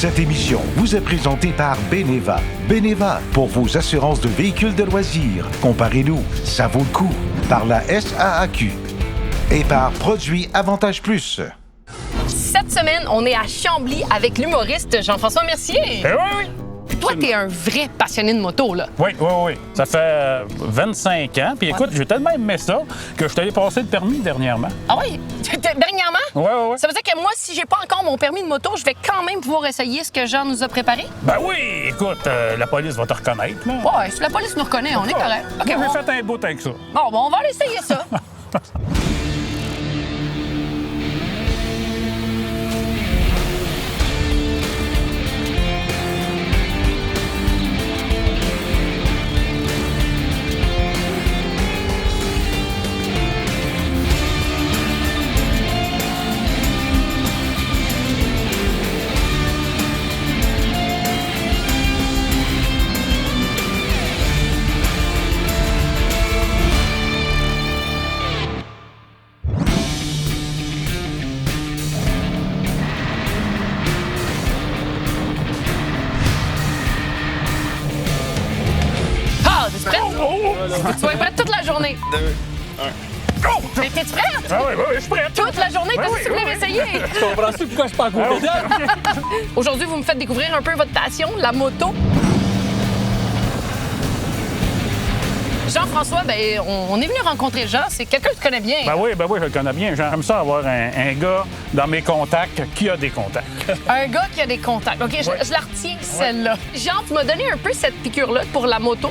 Cette émission vous est présentée par Beneva. Beneva, pour vos assurances de véhicules de loisirs. Comparez-nous, ça vaut le coup. Par la SAAQ. Et par Produits Avantage Plus. Cette semaine, on est à Chambly avec l'humoriste Jean-François Mercier. Oui. Toi, t'es un vrai passionné de moto, là. Oui. Ça fait 25 ans. Puis écoute, j'ai tellement aimé ça que je suis allé passer le permis dernièrement. Ah oui? Dernièrement? Oui. Ça veut dire que moi, si j'ai pas encore mon permis de moto, je vais quand même pouvoir essayer ce que Jean nous a préparé? Ben oui, écoute, la police va te reconnaître, là. Ouais, si la police nous reconnaît, on est correct. OK, J'ai fait un bout avec ça. Bon, on va aller essayer ça. Tu vas être prête toute la journée. 2, 1. Go! Mais t'es-tu prête? Ah oui, je suis prête. Toute la journée, t'as dit que tu voulais m'essayer. Tu comprends-tu pourquoi je suis pas à côté d'elle? Aujourd'hui, vous me faites découvrir un peu votre passion, la moto. Jean-François, ben, on est venu rencontrer Jean. C'est quelqu'un que tu connais bien. Ben oui, je le connais bien. J'aime ça avoir un gars dans mes contacts qui a des contacts. Un gars qui a des contacts. OK, je la retiens, celle-là. Jean, tu m'as donné un peu cette piqûre-là pour la moto.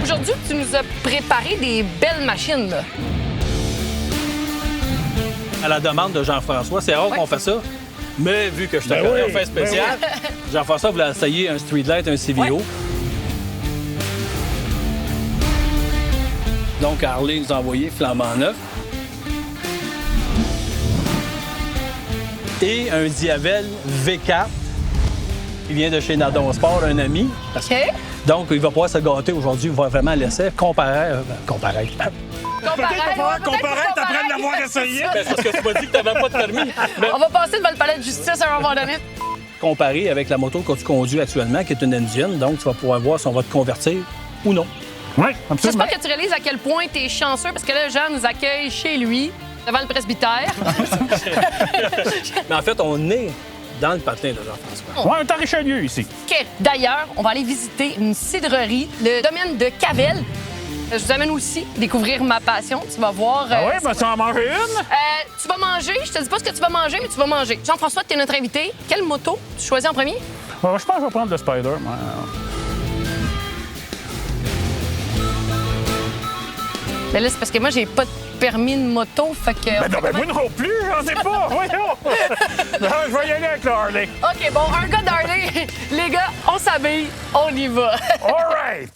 Aujourd'hui, tu nous as préparé des belles machines, là. À la demande de Jean-François, c'est rare qu'on fait ça. Mais vu que je te connais, on fait spécial. Jean-François voulait essayer un Streetlight, un CVO. Ouais. Donc, Harley nous a envoyé flambant neuf. Et un Diavel V4. Il vient de chez Nadon Sport, un ami. OK. Donc, il va pouvoir se gâter aujourd'hui. Il va vraiment laisser comparer. Comparer, après de l'avoir essayé. C'est parce que tu m'as dit que tu n'avais pas de permis. Mais On va passer devant le palais de justice à un moment donné. comparer avec la moto que tu conduis actuellement, qui est une engine. Donc, tu vas pouvoir voir si on va te convertir ou non. Oui, absolument. J'espère que tu réalises à quel point tu es chanceux parce que là, Jean nous accueille chez lui, devant le presbytère. Mais en fait, on est dans le patelin de Jean-François. Ouais, on est à Richelieu ici. OK. D'ailleurs, on va aller visiter une cidrerie, le domaine de Cavel. Je vous amène aussi découvrir ma passion. Tu vas voir. Ah oui, ben tu vas en manger une? Tu vas manger. Je te dis pas ce que tu vas manger, mais tu vas manger. Jean-François, tu es notre invité. Quelle moto tu choisis en premier? Je pense que je vais prendre le Spider. Moi. Ben là, c'est parce que moi, j'ai pas de permis de moto, fait que... Ben non, moi non plus, j'en ai pas. Voyons. Non, je vais y aller avec le Harley. OK, bon, un gars d'Harley. Les gars, on s'habille, on y va. All right.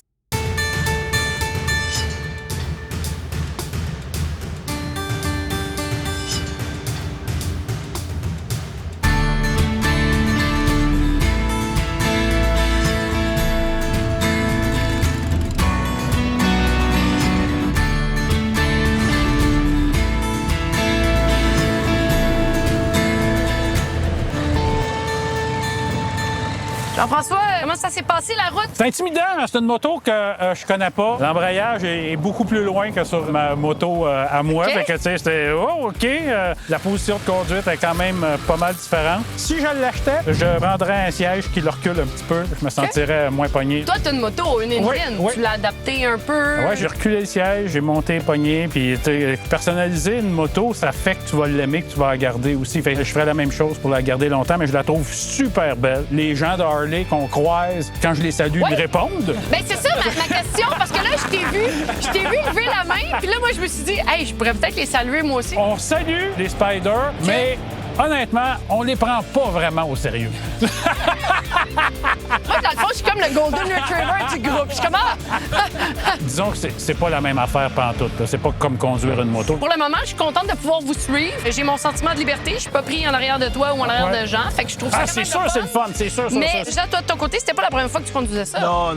Jean-François, comment ça s'est passé, la route? C'est intimidant, hein, c'est une moto que je connais pas. L'embrayage est beaucoup plus loin que sur ma moto à moi. OK. Fait que, tu sais, c'était OK. La position de conduite est quand même pas mal différente. Si je l'achetais, je prendrais un siège qui le recule un petit peu. Je me sentirais moins pogné. Toi, t'as une moto, une engine. Oui. Tu l'as adaptée un peu. Ouais, j'ai reculé le siège, j'ai monté pogné, puis tu sais, personnaliser une moto, ça fait que tu vas l'aimer, que tu vas la garder aussi. Fait que je ferais la même chose pour la garder longtemps, mais je la trouve super belle. Les gens de Harley qu'on croise, quand je les salue, Ouais. ils répondent. Ben c'est ça ma question, parce que là, je t'ai vu lever la main, puis là, moi, je me suis dit, hey, je pourrais peut-être les saluer, moi aussi. On salue les Spiders, mais honnêtement, on les prend pas vraiment au sérieux. Moi, le fond, je suis comme le Golden Retriever du groupe. Je suis comme, Disons que c'est pas la même affaire pantoute. Là. C'est pas comme conduire une moto. Pour le moment, je suis contente de pouvoir vous suivre. J'ai mon sentiment de liberté. Je suis pas pris en arrière de toi ou en arrière de Jean. Fait que je trouve ça Ah, quand c'est même sûr, le fun. c'est le fun. C'est sûr, ça. Mais Jean, toi, de ton côté, c'était pas la première fois que tu conduisais ça. Non.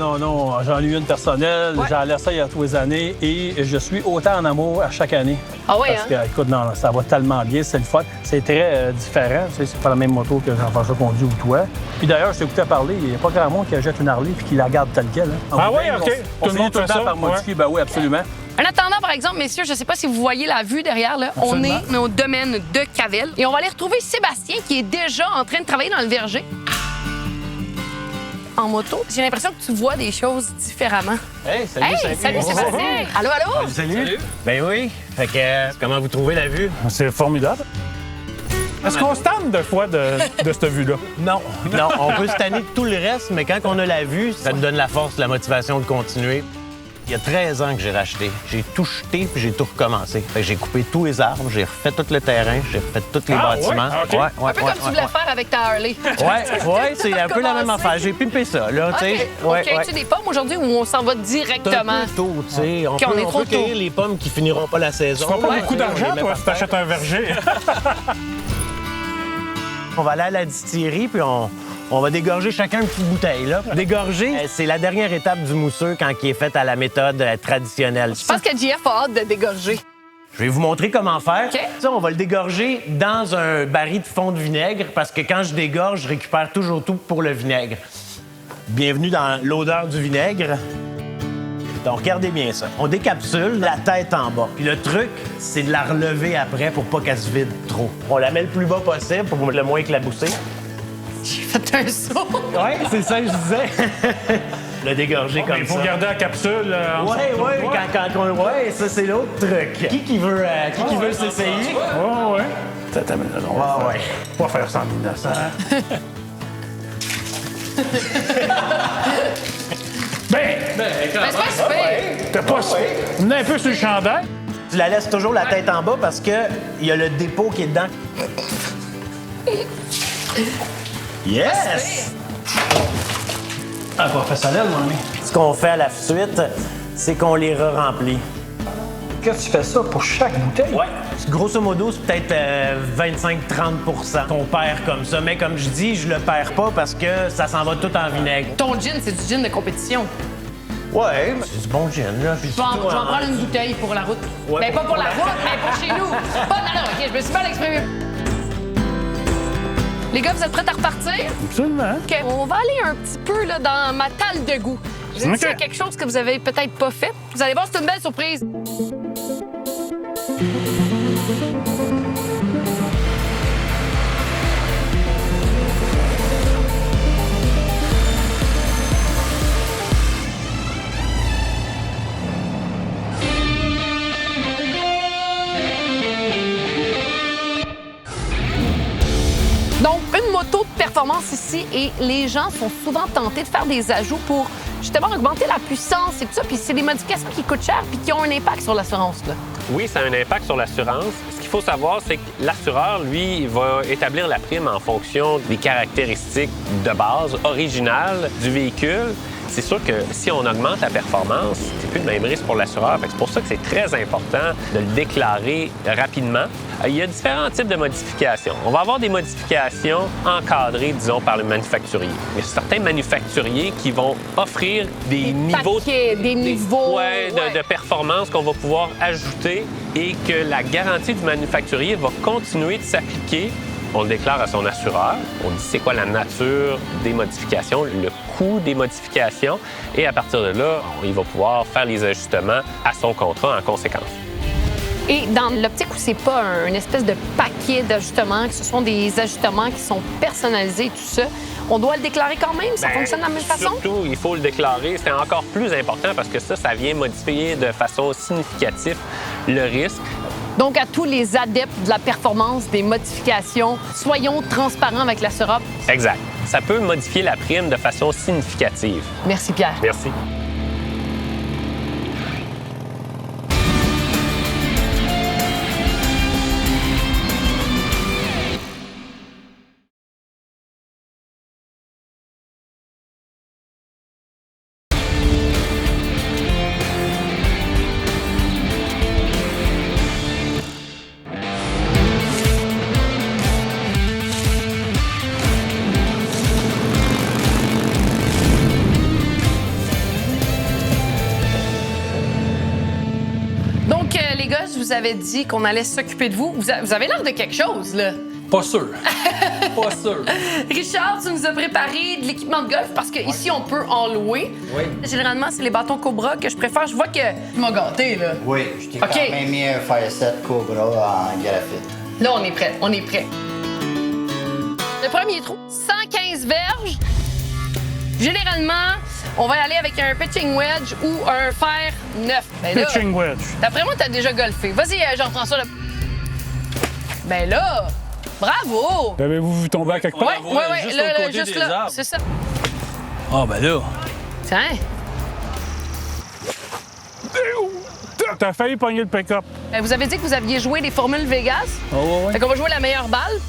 J'en ai eu une personnelle. Ouais. J'enlève ça il y a tous les années et je suis autant en amour à chaque année. Ah ouais, Parce que, écoute, non, ça va tellement bien, c'est le fun. C'est très différent. Tu sais, c'est pas la même moto que Jean-François conduit ou toi. Puis d'ailleurs, je t'écoutais parler, il n'y a pas grand monde qui achète une Harley puis qui la garde telle quelle. Hein. Ah oui, OK. On Tout le monde tout le fait temps ça, par modifier. Ben oui, absolument. En attendant, par exemple, messieurs, je sais pas si vous voyez la vue derrière, là. On Absolument. est au domaine de Cavel. Et on va aller retrouver Sébastien qui est déjà en train de travailler dans le verger. En moto, j'ai l'impression que tu vois des choses différemment. Hey, salut, Hey, salut Sébastien! Allô, allô? Salut. Ben oui. Fait que, comment vous trouvez la vue? C'est formidable. Est-ce qu'on se tente de fois de cette vue-là? Non. Non, on peut se tanner de tout le reste, mais quand on a la vue, ça nous donne la force, la motivation de continuer. Il y a 13 ans que j'ai racheté. J'ai tout jeté puis j'ai tout recommencé. Fait que j'ai coupé tous les arbres, j'ai refait tout le terrain, j'ai refait tous les bâtiments. ouais? OK. Un peu comme tu voulais faire avec ta Harley. Ouais, c'est un peu la même affaire. J'ai pimpé ça, là, tu sais. OK, tu des pommes aujourd'hui où on s'en va C'est un directement? peu tôt, tu sais. On OK, on est trop peut cueillir tôt. les pommes qui finiront pas la saison. Tu feras pas là, beaucoup tu sais, on d'argent, les met toi, par si terre. t'achètes un verger. On va aller à la distillerie, puis on va dégorger chacun une petite bouteille. Là. Dégorger, c'est la dernière étape du mousseux quand il est fait à la méthode traditionnelle. Je pense que JF a hâte de dégorger. Je vais vous montrer comment faire. OK. Ça, on va le dégorger dans un baril de fond de vinaigre parce que quand je dégorge, je récupère toujours tout pour le vinaigre. Bienvenue dans l'odeur du vinaigre. Donc, regardez bien ça. On décapsule la tête en bas. Puis le truc, c'est de la relever après pour pas qu'elle se vide trop. On la met le plus bas possible pour le moins éclabousser. J'ai fait un saut. Ouais, c'est ça que je disais. Le dégorger comme Il ça. faut garder la capsule. Ouais, ça, c'est l'autre truc. Qui veut s'essayer? Ouais. T'as on va ouais. pas faire ça en innocent. Mais c'est pas super. T'as pas... On est un peu sur le chandail. Tu la laisses toujours la tête en bas parce que il y a le dépôt qui est dedans. Yes! Un professionnel, mon ami. Ce qu'on fait à la suite, c'est qu'on les re-remplit. Qu'est-ce que tu fais ça pour chaque bouteille? Ouais. Grosso modo, c'est peut-être 25-30 qu'on perd comme ça. Mais comme je dis, je le perds pas parce que ça s'en va tout en vinaigre. Ton gin, c'est du gin de compétition. Ouais, c'est du bon gin, là. Puis Je vais en surtout en- prendre une bouteille pour la route. Ouais, Mais pas pour la pour route, mais pour chez nous. Pas, non, OK, je me suis mal exprimée. Les gars, vous êtes prêts à repartir? Absolument. OK, on va aller un petit peu là, dans ma talle de goût. Je vous ai dit, OK. s'il y a quelque chose que vous avez peut-être pas fait. Vous allez voir, c'est une belle surprise. Donc, une moto de performance ici et les gens sont souvent tentés de faire des ajouts pour justement augmenter la puissance et tout ça. Puis c'est des modifications qui coûtent cher puis qui ont un impact sur l'assurance, là. Oui, ça a un impact sur l'assurance. Ce qu'il faut savoir, c'est que l'assureur, lui, il va établir la prime en fonction des caractéristiques de base originales du véhicule. C'est sûr que si on augmente la performance, c'est plus le même risque pour l'assureur. Fait que c'est pour ça que c'est très important de le déclarer rapidement. Il y a différents types de modifications. On va avoir des modifications encadrées, disons, par le manufacturier. Il y a certains manufacturiers qui vont offrir des niveaux paquets, des niveaux, de performance qu'on va pouvoir ajouter et que la garantie du manufacturier va continuer de s'appliquer. On le déclare à son assureur, on dit c'est quoi la nature des modifications, le coût des modifications, et à partir de là, il va pouvoir faire les ajustements à son contrat en conséquence. Et dans l'optique où c'est pas une espèce de paquet d'ajustements, que ce sont des ajustements qui sont personnalisés et tout ça, on doit le déclarer quand même? Ça fonctionne de la même façon? Surtout, il faut le déclarer. C'est encore plus important parce que ça vient modifier de façon significative le risque. Donc, à tous les adeptes de la performance, des modifications, soyons transparents avec l'assureur. Exact. Ça peut modifier la prime de façon significative. Merci, Pierre. Merci. vous avait dit qu'on allait s'occuper de vous. Vous avez l'air de quelque chose, là. Pas sûr. Pas sûr. Richard, tu nous as préparé de l'équipement de golf parce qu'ici, on peut en louer. Oui. Généralement, c'est les bâtons Cobra que je préfère. Je vois que tu m'as gâté, là. Oui, je t'ai OK. quand même mis un Fireset Cobra en graphite. Là, on est prêt. On est prêt. Le premier trou, 115 verges. Généralement, on va y aller avec un pitching wedge ou un fer neuf. Ben là, Pitching wedge. d'après moi, t'as déjà golfé. Vas-y, Jean-François. Là. Ben là, bravo! Avez-vous vu tomber à quelque part? Ouais, ouais, juste là, au côté juste des là. arbres. C'est ça. Ah, ben là. Tiens. T'as failli pogner le pick-up. Vous avez dit que vous aviez joué des formules Vegas. Oh, ouais, ouais. Fait qu'on va jouer la meilleure balle.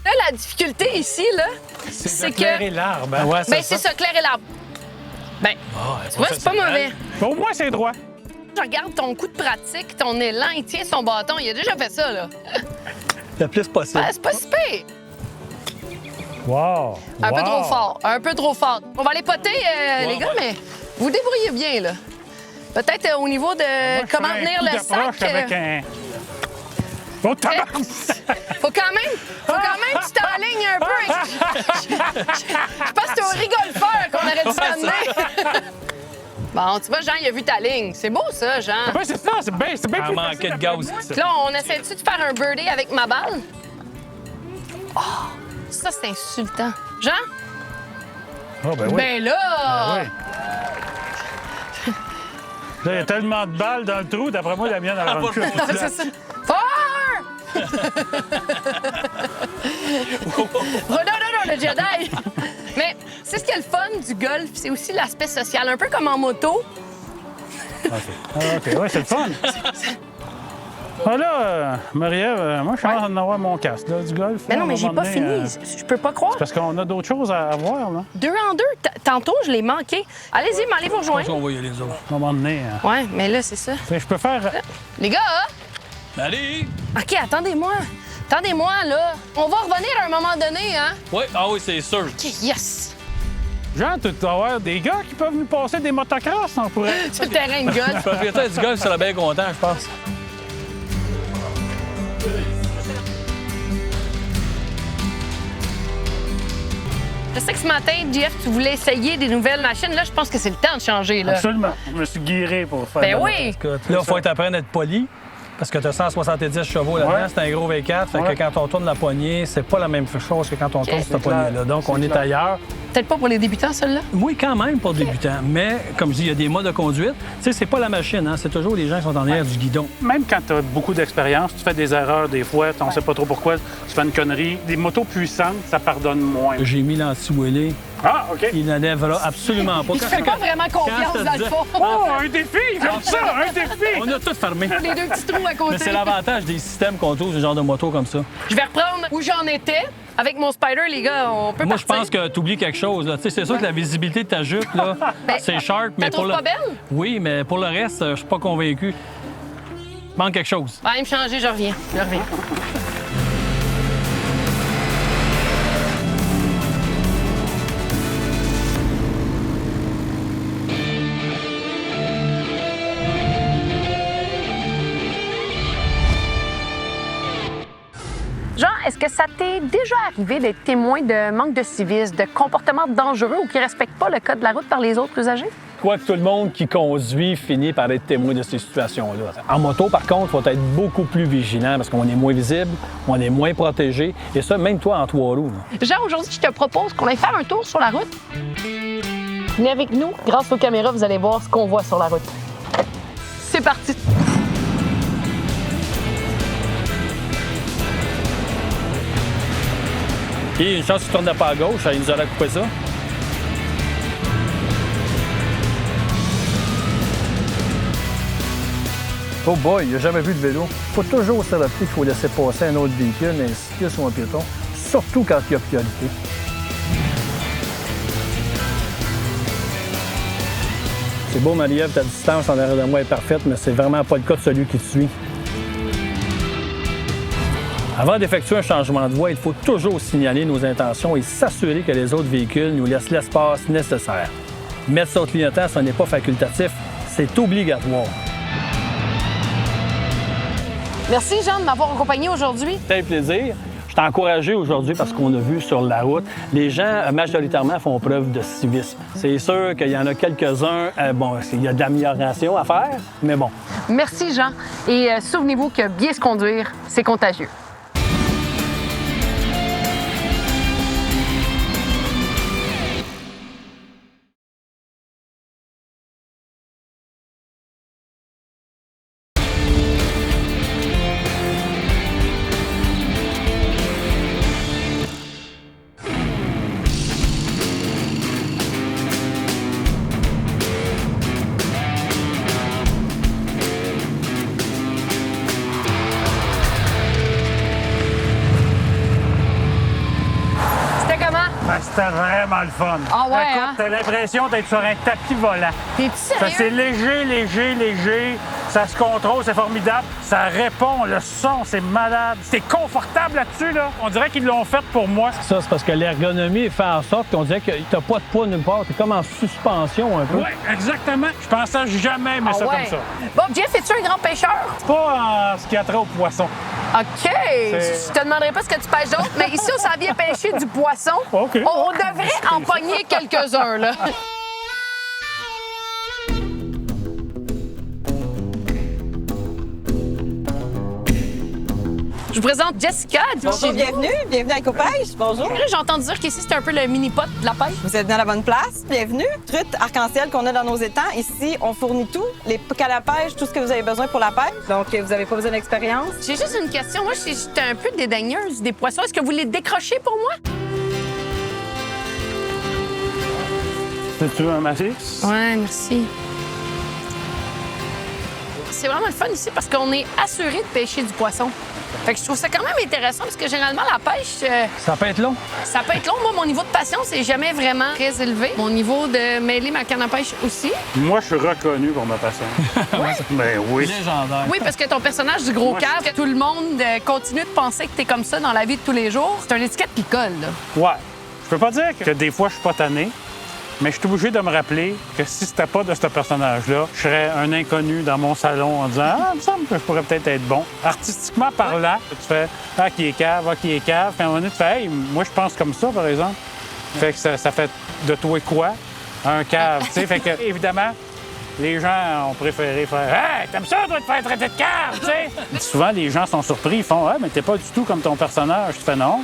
Là, la difficulté ici, là, c'est que... l'arbre. Ouais, Ben, c'est ça, clair et l'arbre. Ben, tu vois, c'est pas mauvais. Au moins, c'est droit. Je regarde ton coup de pratique, ton élan, il tient son bâton. Il a déjà fait ça, là. Le plus possible. Ben, c'est pas si pire. Wow. Un peu Wow. trop fort, un peu trop fort. On va aller poter, les gars, mais vous débrouillez bien, là. Peut-être au niveau de Moi, je comment ferais un tenir coup le d'approche sac. avec un... Oh, tabarnak! Faut quand même que tu t'enlignes un peu. Je pense que c'est un rigolfeur qu'on aurait dû t'amener. Bon, tu vois, Jean, il a vu ta ligne. C'est beau, ça, Jean. Oui, c'est ça, c'est bien Elle plus manquait de gaz. Puis là, on essaie-tu de faire un birdie avec ma balle? Oh, ça, c'est insultant. Jean? Oh, ben oui. Ben là! Oui. Là, il y a tellement de balles dans le trou, d'après moi, la mienne, elle rentre plus. C'est ça. Fort! Non, le Jedi! Mais c'est ce qui est le fun du golf, c'est aussi l'aspect social. Un peu comme en moto. OK, ouais, c'est le fun. Ah là, Marie-Ève, moi, je suis en train d'en avoir mon casque, là, du golf. Mais là, non, mais à un j'ai moment pas donné, fini. Je peux pas croire. Parce qu'on a d'autres choses à voir, là. 2 en 2. Tantôt, je l'ai manqué. Allez-y, mais allez vous rejoindre. On va y aller, les autres. À un moment donné, Ouais, mais là, c'est ça. je peux faire... Les gars, Allez! OK, attendez-moi. Attendez-moi, là. On va revenir à un moment donné, hein? Oui, ah oui, c'est sûr. OK, yes. Jean, tu dois avoir des gars qui peuvent nous passer des motocross, on pourrait. Sur le terrain de golf. Le propriétaire du golf serait bien content, je pense. Je sais que ce matin, Jeff, tu voulais essayer des nouvelles machines. Là, je pense que c'est le temps de changer, là. Absolument. Je me suis guiré pour faire... Ben de- oui. Là, il faut être apprendre à être poli. Parce que tu as 170 chevaux là-dedans, Ouais. c'est un gros V4. Fait Ouais. que quand on tourne la poignée, c'est pas la même chose que quand on tourne cette c'est clair. poignée-là. Donc, on est clair. ailleurs. Peut-être pas pour les débutants, celle-là. Oui, quand même pour débutants. Mais, comme je dis, il y a des modes de conduite. Tu sais, c'est pas la machine, hein. C'est toujours les gens qui sont en arrière du guidon. Même quand tu as beaucoup d'expérience, tu fais des erreurs des fois, on sait pas trop pourquoi, tu fais une connerie. Des motos puissantes, ça pardonne moins. J'ai mis l'anti-wheelie. Ah, OK. Il n'enlèvera absolument pas. Il te fait pas vraiment confiance, je te dans le disais- fond. Oh, un défi, comme ça, un défi! On a tout fermé. Les 2 petits trous à Mais côté. c'est l'avantage des systèmes qu'on trouve, ce genre de moto comme ça. Je vais reprendre où j'en étais. Avec mon Spider, les gars, on peut Moi, je partir. pense que tu oublies quelque chose. là. Tu sais, c'est sûr que la visibilité de ta jupe, là, Ben, c'est sharp, mais la pour trouves le... pas belle? Oui, mais pour le reste, je suis pas convaincu. Il manque quelque chose. Va me changer, je reviens. Je reviens. Jean, est-ce que ça t'est déjà arrivé d'être témoin de manque de civisme, de comportements dangereux ou qui ne respectent pas le code de la route par les autres usagers? Je crois que tout le monde qui conduit finit par être témoin de ces situations-là. En moto, par contre, il faut être beaucoup plus vigilant parce qu'on est moins visible, on est moins protégé. Et ça, même toi, en 3 roues. là. Jean, aujourd'hui, je te propose qu'on aille faire un tour sur la route. Venez avec nous. Grâce aux caméras, vous allez voir ce qu'on voit sur la route. C'est parti. Et une chance qu'il ne tourne pas à gauche, il nous aurait coupé ça. Oh boy, il a jamais vu de vélo. Il faut toujours se rappeler qu'il faut laisser passer un autre véhicule, un cycliste ou un piéton, surtout quand il y a priorité. C'est beau, Marie-Ève, ta distance en arrière de moi est parfaite, mais c'est vraiment pas le cas de celui qui te suit. Avant d'effectuer un changement de voie, il faut toujours signaler nos intentions et s'assurer que les autres véhicules nous laissent l'espace nécessaire. Mettre sur le clignotant, ce n'est pas facultatif, c'est obligatoire. Merci, Jean, de m'avoir accompagné aujourd'hui. C'était un plaisir. Je t'ai encouragé aujourd'hui parce qu'on a vu sur la route, les gens majoritairement font preuve de civisme. C'est sûr qu'il y en a quelques-uns, bon, il y a de l'amélioration à faire, mais bon. Merci, Jean. Et souvenez-vous que bien se conduire, c'est contagieux. C'était vraiment le fun. Ah ouais, Écoute, hein? t'as l'impression d'être sur un tapis volant. T'es-tu Ça, c'est sérieux? léger. Ça se contrôle, c'est formidable. Ça répond, le son, c'est malade. C'est confortable là-dessus, là. On dirait qu'ils l'ont fait pour moi. Ça, c'est parce que l'ergonomie fait en sorte qu'on dirait que t'as pas de poids nulle part. T'es comme en suspension un peu. Oui, exactement. Je pensais jamais aimer ça ouais. comme ça. Bon, Jeff, es-tu un grand pêcheur? Pas en ce qui a trait au poisson. OK. Je te demanderai pas ce que tu pêches d'autre, mais ici, on s'en vient pêcher du poisson. OK. On devrait en pogner quelques-uns, là. Je vous présente Jessica. Bonjour, bienvenue à EcoPêche. Bonjour. J'ai entendu dire qu'ici, c'est un peu le mini-pot de la pêche. Vous êtes dans la bonne place. Bienvenue. Truite arc-en-ciel qu'on a dans nos étangs. Ici, on fournit tout, les cannes à pêche, tout ce que vous avez besoin pour la pêche. Donc, vous n'avez pas besoin d'expérience. J'ai juste une question. Moi, j'étais un peu dédaigneuse des poissons. Est-ce que vous les décrochez pour moi? Tu veux un massif? Ouais, merci. C'est vraiment le fun ici parce qu'on est assuré de pêcher du poisson. Fait que je trouve ça quand même intéressant parce que généralement, la pêche, Ça peut être long. ça peut être long. Moi, mon niveau de patience n'est jamais vraiment très élevé. Mon niveau de mêler ma canne à pêche aussi. Moi, je suis reconnu pour ma passion. Ben oui. Légendaire. Oui, parce que ton personnage du gros cave, que tout le monde continue de penser que t'es comme ça dans la vie de tous les jours, c'est une étiquette qui colle, là. Ouais. Je peux pas dire que des fois, je suis pas tanné, mais je suis obligé de me rappeler que si c'était pas de ce personnage-là, je serais un inconnu dans mon salon en disant « Ah, il me semble que je pourrais peut-être être bon. » Artistiquement parlant, tu fais « Ah, qui est cave, ah, qui est cave. » Puis à un moment donné, tu fais « Hey, moi, je pense comme ça, par exemple. » Fait que ça fait de toi quoi? Un cave, tu sais. Fait que, évidemment, les gens ont préféré faire « Hey, t'aimes ça, toi, te faire traiter de cave, tu sais? » Souvent, les gens sont surpris. Ils font « Ah, mais t'es pas du tout comme ton personnage. » Tu fais « Non.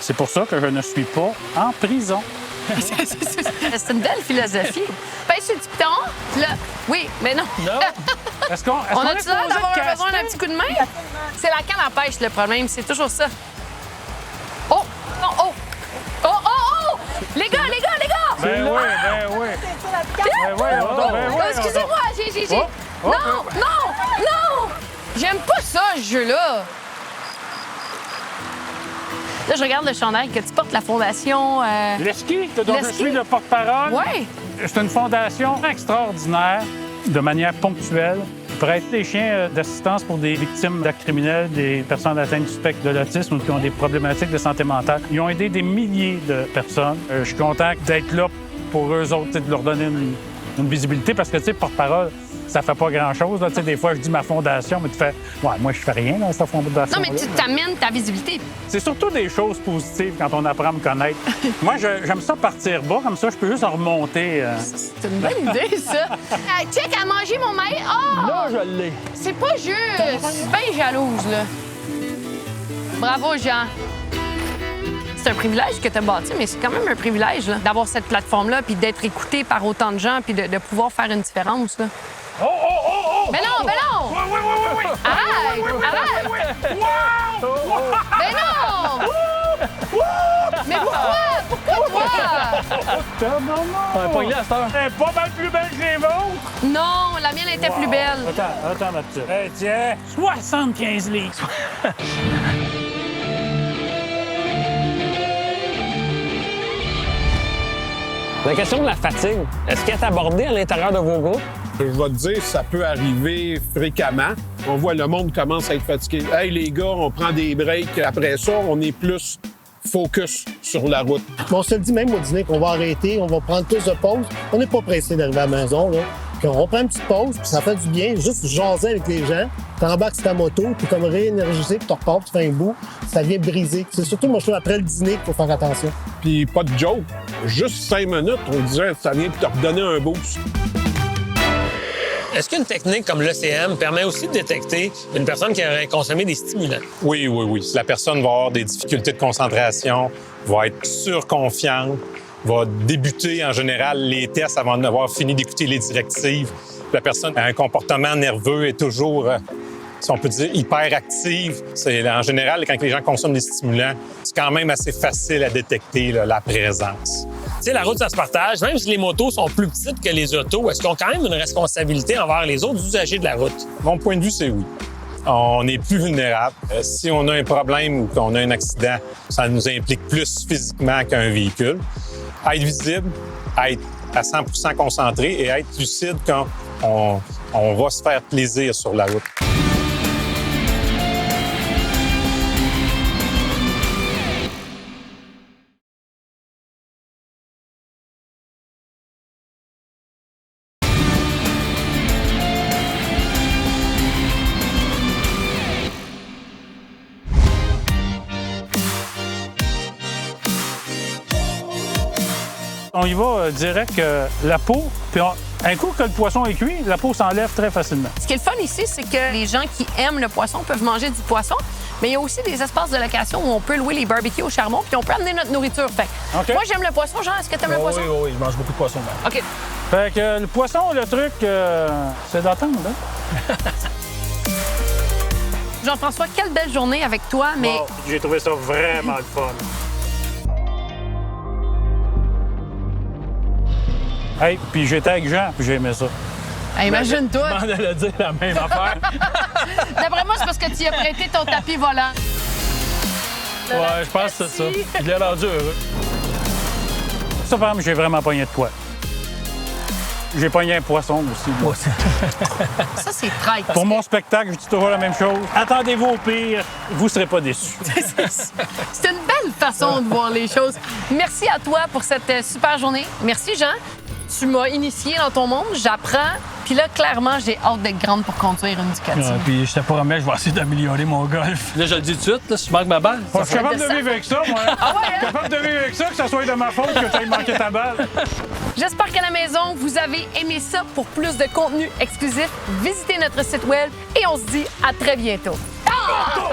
C'est pour ça que je ne suis pas en prison. » C'est une belle philosophie. Pêche sur du piton, là. Oui, mais non. Est-ce qu'on On a-tu est l'air posé d'avoir de besoin d'un caster? petit coup de main? C'est la canne à pêche, le problème. C'est toujours ça. Oh! Non, oh! Oh, oh, oh! Les gars! Ben oui. Ben oui, Excusez-moi, j'ai... Oh, oh, Non! J'aime pas ça, ce jeu-là. Là, je regarde le chandail que tu portes, la fondation... L'esqui, dont je L'esqui? suis le porte-parole. Ouais. C'est une fondation extraordinaire, de manière ponctuelle, pour être des chiens d'assistance pour des victimes d'actes criminels, des personnes atteintes du spectre de l'autisme ou qui ont des problématiques de santé mentale. Ils ont aidé des milliers de personnes. Je suis content d'être là pour eux autres, de leur donner une visibilité parce que, tu sais, porte-parole, ça fait pas grand-chose. Tu sais, des fois, je dis ma fondation, mais tu fais « Ouais, moi, je fais rien dans cette fondation. » Non, mais tu t'amènes ta visibilité. C'est surtout des choses positives quand on apprend à me connaître. Moi, j'aime ça partir bas, comme ça, je peux juste en remonter. C'est une bonne idée, ça. Check, à manger mon maïs. Oh! Là, je l'ai. C'est pas juste. Je suis bien jalouse, là. Bravo, Jean. C'est un privilège que tu as bâti, mais c'est quand même un privilège là, d'avoir cette plateforme-là, puis d'être écouté par autant de gens, puis de pouvoir faire une différence. Là. Oh! Mais non! Oui! Arrête! Wow! Mais non! Mais pourquoi toi? Pogne-le à cette heure. Elle est pas mal plus belle que les vôtres! Non, la mienne était plus belle. Attends, ma petite. Hey, tiens, 75 livres. La question de la fatigue, est-ce qu'elle est abordée à l'intérieur de vos groupes? Je vais te dire, ça peut arriver fréquemment. On voit le monde commence à être fatigué. Hey, les gars, on prend des breaks. Après ça, on est plus focus sur la route. Mais on se le dit même au dîner qu'on va arrêter, on va prendre plus de pauses. On n'est pas pressé d'arriver à la maison, là. Puis on prend une petite pause, puis ça fait du bien, juste jaser avec les gens. Tu embarques sur ta moto, puis comme réénergisé, puis tu repars, tu fais un bout, ça vient briser. C'est surtout, moi, je trouve, après le dîner qu'il faut faire attention. Puis pas de joke, juste 5 minutes, on dirait que ça vient te redonner un boost. Est-ce qu'une technique comme l'ECM permet aussi de détecter une personne qui aurait consommé des stimulants? Oui. La personne va avoir des difficultés de concentration, va être surconfiante, va débuter en général les tests avant d'avoir fini d'écouter les directives. La personne a un comportement nerveux et toujours, si on peut dire, hyperactive. C'est en général, quand les gens consomment des stimulants, c'est quand même assez facile à détecter là, la présence. Tu sais, la route, ça se partage. Même si les motos sont plus petites que les autos, est-ce qu'ils ont quand même une responsabilité envers les autres usagers de la route? Mon point de vue, c'est oui. On est plus vulnérable. Si on a un problème ou qu'on a un accident, ça nous implique plus physiquement qu'un véhicule. Être visible, être à 100% concentré et être lucide quand on va se faire plaisir sur la route. On y va direct la peau, puis un coup que le poisson est cuit, la peau s'enlève très facilement. Ce qui est le fun ici, c'est que les gens qui aiment le poisson peuvent manger du poisson, mais il y a aussi des espaces de location où on peut louer les barbecues au charbon, puis on peut amener notre nourriture. Fait que moi, j'aime le poisson. Jean, est-ce que tu aimes le poisson? Oui, je mange beaucoup de poisson. Même. OK. Fait que le poisson, le truc, c'est d'attendre, hein? Jean-François, quelle belle journée avec toi, mais... Bon, j'ai trouvé ça vraiment le fun. Hey, puis j'étais avec Jean, puis j'ai aimé ça. Hey, imagine-toi. Je m'en allais dire la même affaire. D'après moi, c'est parce que tu y as prêté ton tapis volant. Ouais, je pense que c'est ça. Je l'ai rendu heureux. Ça, par exemple, j'ai vraiment pogné de quoi. J'ai pogné un poisson aussi. Moi. Ça, c'est traître. Pour mon spectacle, je dis toujours la même chose. Attendez-vous au pire, vous ne serez pas déçus. C'est une belle façon de voir les choses. Merci à toi pour cette super journée. Merci, Jean. Tu m'as initié dans ton monde, j'apprends. Puis là, clairement, j'ai hâte d'être grande pour conduire une Ducati. Puis je te promets, je vais essayer d'améliorer mon golf. Là, je le dis tout de suite, là, si je manque ma balle. Je suis capable de vivre avec ça, moi. Ah ouais, hein? Je suis capable de vivre avec ça, que ça soit de ma faute que tu aies manqué ta balle. J'espère qu'à la maison, vous avez aimé ça. Pour plus de contenu exclusif, visitez notre site web et on se dit à très bientôt. Ah!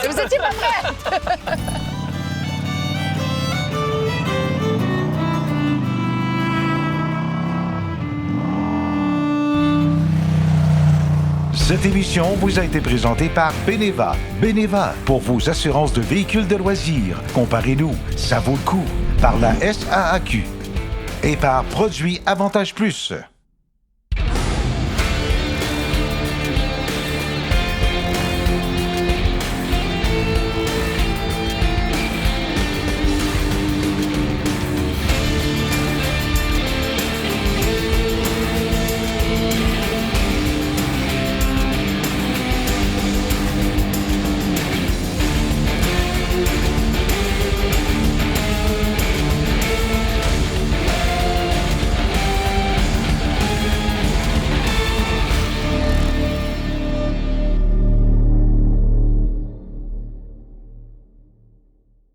Vous étiez pas prêts? Cette émission vous a été présentée par Beneva. Beneva, pour vos assurances de véhicules de loisirs. Comparez-nous, ça vaut le coup. Par la SAAQ. Et par Produits Avantage Plus.